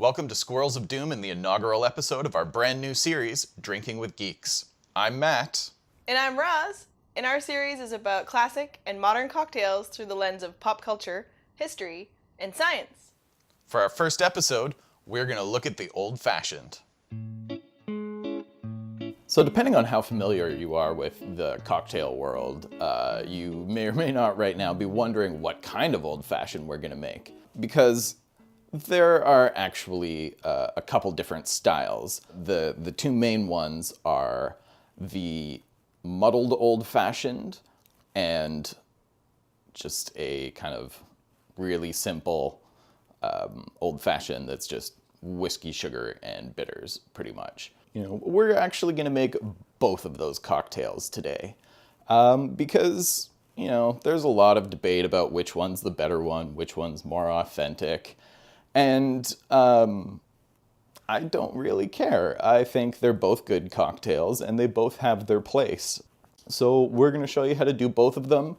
Welcome to Squirrels of Doom in the inaugural episode of our brand new series, Drinking with Geeks. I'm Matt. And I'm Roz. And our series is about classic and modern cocktails through the lens of pop culture, history, and science. For our first episode, we're going to look at the old-fashioned. So depending on how familiar you are with the cocktail world, you may or may not right now be wondering what kind of old-fashioned we're going to make. Because there are actually a couple different styles. The two main ones are the muddled old-fashioned and just a kind of really simple old-fashioned that's just whiskey, sugar, and bitters, pretty much. You know, we're actually going to make both of those cocktails today because, you know, there's a lot of debate about which one's the better one, which one's more authentic. And I don't really care. I think they're both good cocktails and they both have their place. So we're going to show you how to do both of them.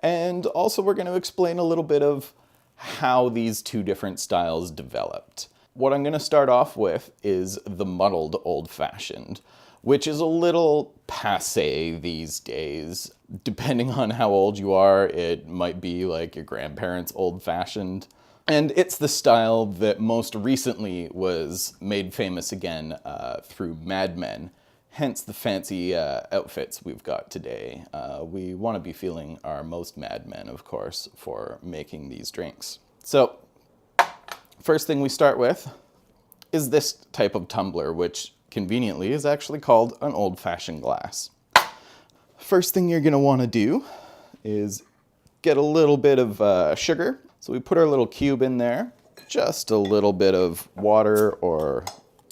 And also we're going to explain a little bit of how these two different styles developed. What I'm going to start off with is the muddled old-fashioned, which is a little passé these days. Depending on how old you are, it might be like your grandparents' old-fashioned. And it's the style that most recently was made famous again through Mad Men, hence the fancy outfits we've got today. We want to be feeling our most Mad Men, of course, for making these drinks. So, first thing we start with is this type of tumbler, which conveniently is actually called an old-fashioned glass. First thing you're going to want to do is get a little bit of sugar. So we put our little cube in there, just a little bit of water or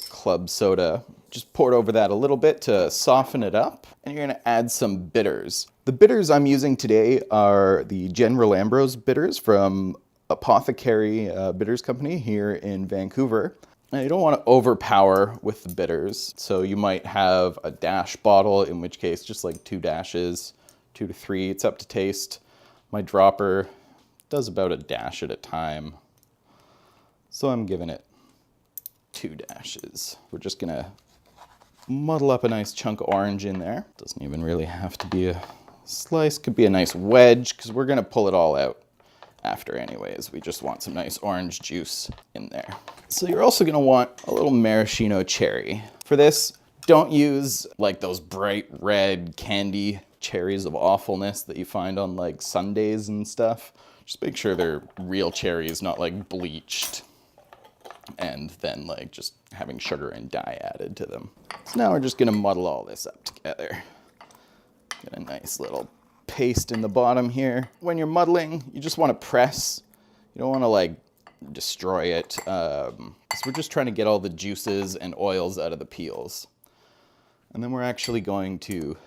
club soda. Just pour it over that a little bit to soften it up. And you're gonna add some bitters. The bitters I'm using today are the General Ambrose bitters from Apothecary Bitters Company here in Vancouver. Now you don't want to overpower with the bitters. So you might have a dash bottle, in which case just like 2 dashes, 2 to 3, it's up to taste. My dropper does about a dash at a time. So I'm giving it 2 dashes. We're just gonna muddle up a nice chunk of orange in there. Doesn't even really have to be a slice, could be a nice wedge, because we're gonna pull it all out after anyways. We just want some nice orange juice in there. So you're also gonna want a little maraschino cherry. For this, don't use like those bright red candy cherries of awfulness that you find on like sundaes and stuff. Just make sure they're real cherries, not like bleached and then like just having sugar and dye added to them. So now we're just gonna muddle all this up together. Get a nice little paste in the bottom here. When you're muddling, you just wanna press. You don't wanna like destroy it. So we're just trying to get all the juices and oils out of the peels. And then we're actually going to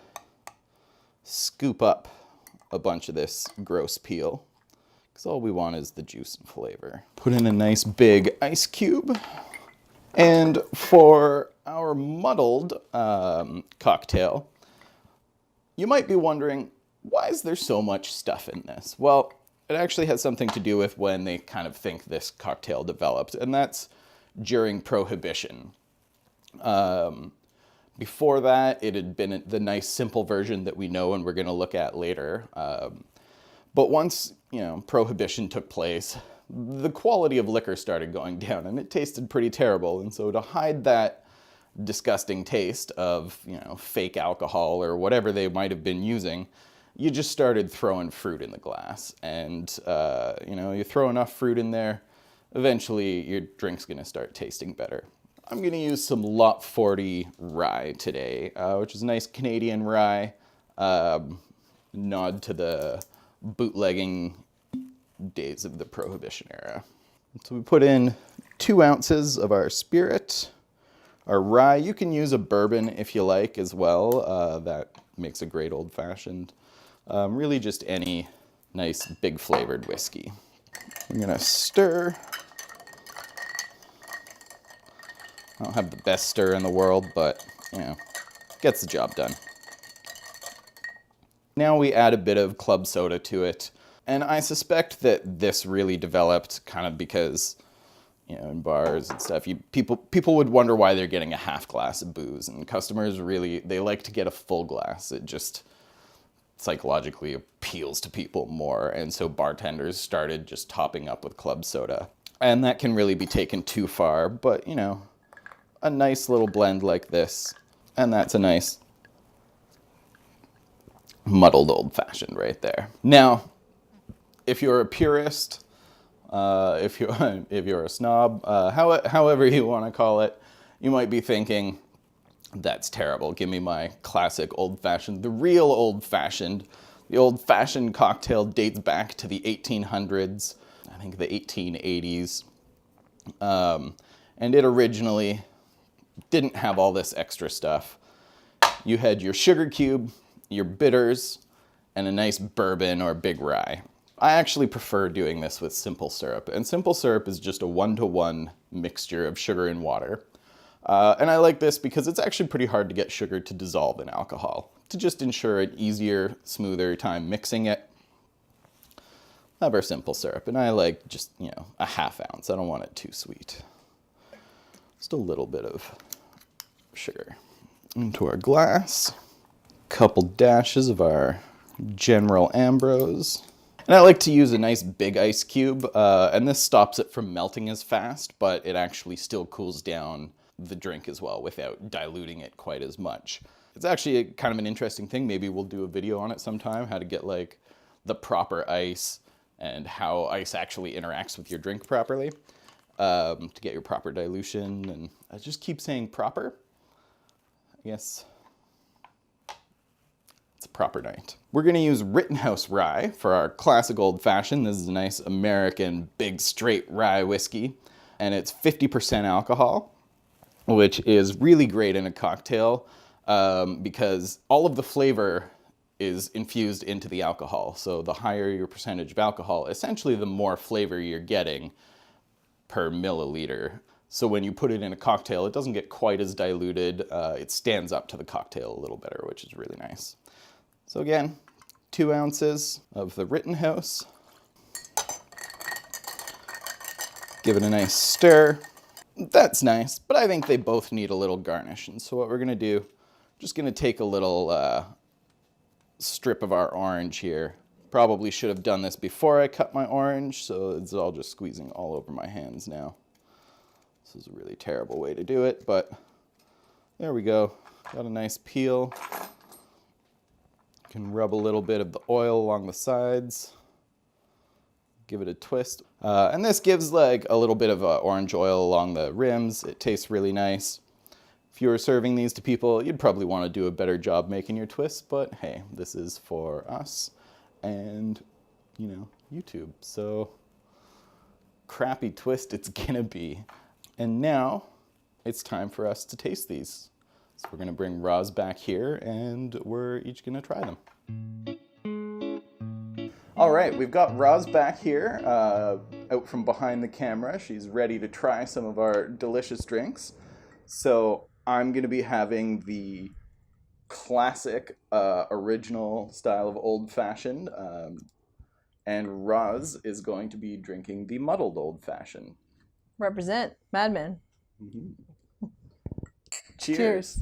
scoop up a bunch of this gross peel, because all we want is the juice and flavor. Put in a nice big ice cube. And for our muddled cocktail, you might be wondering, why is there so much stuff in this? Well, it actually has something to do with when they kind of think this cocktail developed, and that's during Prohibition. Before that, it had been the nice simple version that we know and we're going to look at later. But once, you know, Prohibition took place, the quality of liquor started going down and it tasted pretty terrible. And so to hide that disgusting taste of, you know, fake alcohol or whatever they might have been using, you just started throwing fruit in the glass. And, you know, you throw enough fruit in there, eventually your drink's going to start tasting better. I'm going to use some Lot 40 rye today, which is a nice Canadian rye. Nod to the bootlegging days of the Prohibition era. So we put in 2 ounces of our spirit, our rye. You can use a bourbon if you like as well. That makes a great old-fashioned. Really just any nice big flavored whiskey. I'm gonna stir. I don't have the best stir in the world, but you know, gets the job done. Now we add a bit of club soda to it. And I suspect that this really developed kind of because, in bars and stuff, people would wonder why they're getting a half glass of booze, and customers really, they like to get a full glass. It just psychologically appeals to people more, and so bartenders started just topping up with club soda. And that can really be taken too far, but a nice little blend like this, and that's a nice muddled old-fashioned right there. Now, if you're a purist, if you're a snob, however you want to call it, you might be thinking, that's terrible. Give me my classic old-fashioned, the real old-fashioned. The old-fashioned cocktail dates back to the 1800s, I think the 1880s, and it originally didn't have all this extra stuff. You had your sugar cube, your bitters, and a nice bourbon or big rye. I actually prefer doing this with simple syrup, and simple syrup is just a 1-to-1 mixture of sugar and water. And I like this because it's actually pretty hard to get sugar to dissolve in alcohol. To just ensure an easier, smoother time mixing it, have our simple syrup. And I like just, a half ounce. I don't want it too sweet. Just a little bit of sugar into our glass. Couple dashes of our General Ambrose. And I like to use a nice big ice cube, and this stops it from melting as fast, but it actually still cools down the drink as well without diluting it quite as much. It's actually kind of an interesting thing. Maybe we'll do a video on it sometime, how to get like the proper ice and how ice actually interacts with your drink properly, to get your proper dilution. And I just keep saying proper. I guess it's a proper night. We're gonna use Rittenhouse rye for our classic old fashioned. This is a nice American big straight rye whiskey, and it's 50% alcohol, which is really great in a cocktail because all of the flavor is infused into the alcohol. So the higher your percentage of alcohol, essentially the more flavor you're getting per milliliter. So when you put it in a cocktail, it doesn't get quite as diluted. It stands up to the cocktail a little better, which is really nice. So again, 2 ounces of the Rittenhouse. Give it a nice stir. That's nice, but I think they both need a little garnish. And so what we're gonna do, just gonna take a little strip of our orange here. Probably should have done this before I cut my orange, so it's all just squeezing all over my hands now. This is a really terrible way to do it, but there we go. Got a nice peel. Can rub a little bit of the oil along the sides. Give it a twist. And this gives like a little bit of orange oil along the rims. It tastes really nice. If you were serving these to people, you'd probably want to do a better job making your twists, but hey, this is for us and, YouTube. So crappy twist it's gonna be. And now it's time for us to taste these. So we're gonna bring Roz back here and we're each gonna try them. All right, we've got Roz back here, out from behind the camera. She's ready to try some of our delicious drinks. So I'm gonna be having the classic, original style of old-fashioned, and Roz is going to be drinking the muddled old-fashioned. Represent, madman. Mm-hmm. Cheers. Cheers.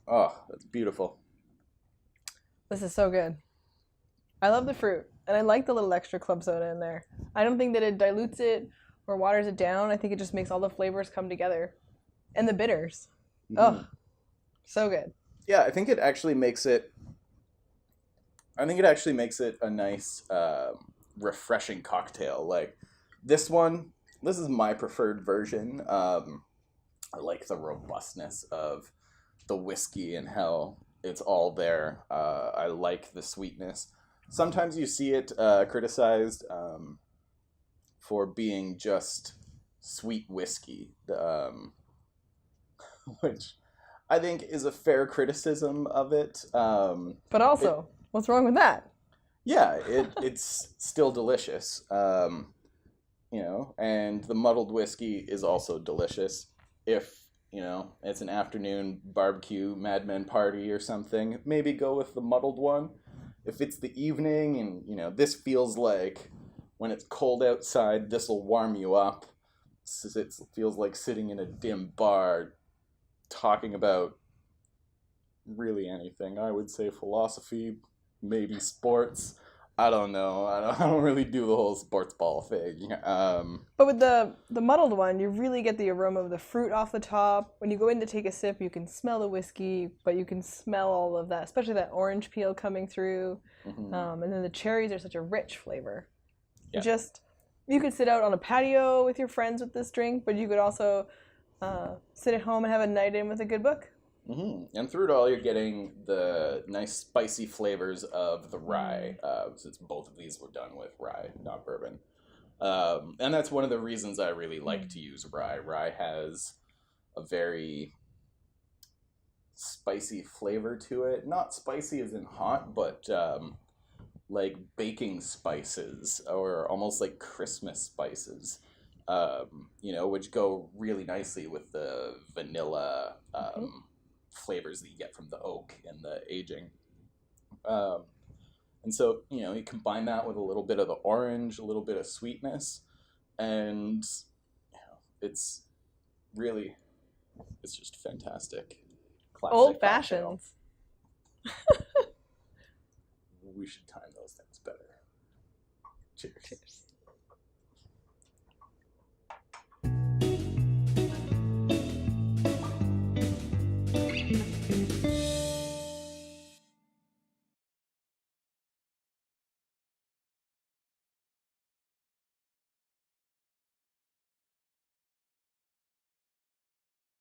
Oh, that's beautiful. This is so good. I love the fruit, and I like the little extra club soda in there. I don't think that it dilutes it or waters it down. I think it just makes all the flavors come together. And the bitters. Mm-hmm. Oh, so good. Yeah, I think it actually makes it a nice, refreshing cocktail. Like this is my preferred version. I like the robustness of the whiskey and how it's all there. I like the sweetness. Sometimes you see it criticized for being just sweet whiskey, which I think is a fair criticism of it. But also, what's wrong with that? Yeah, it's still delicious. And the muddled whiskey is also delicious. If it's an afternoon barbecue Mad Men party or something, maybe go with the muddled one. If it's the evening and, this feels like when it's cold outside, this will warm you up. It feels like sitting in a dim bar talking about really anything. I would say philosophy, maybe sports. I don't know. I don't really do the whole sports ball thing. But with the muddled one, you really get the aroma of the fruit off the top. When you go in to take a sip, you can smell the whiskey, but you can smell all of that, especially that orange peel coming through. And then the cherries are such a rich flavor. Yeah. You could sit out on a patio with your friends with this drink, but you could also sit at home and have a night in with a good book. And through it all, you're getting the nice spicy flavors of the rye, since both of these were done with rye, not bourbon. And that's one of the reasons I really like to use rye. Rye has a very spicy flavor to it. Not spicy as in hot, but like baking spices or almost like Christmas spices, which go really nicely with the vanilla flavors that you get from the oak and the aging. And so, you combine that with a little bit of the orange, a little bit of sweetness, and it's just fantastic. Classic Old cocktail. fashions. We should time those things better. Cheers. Cheers.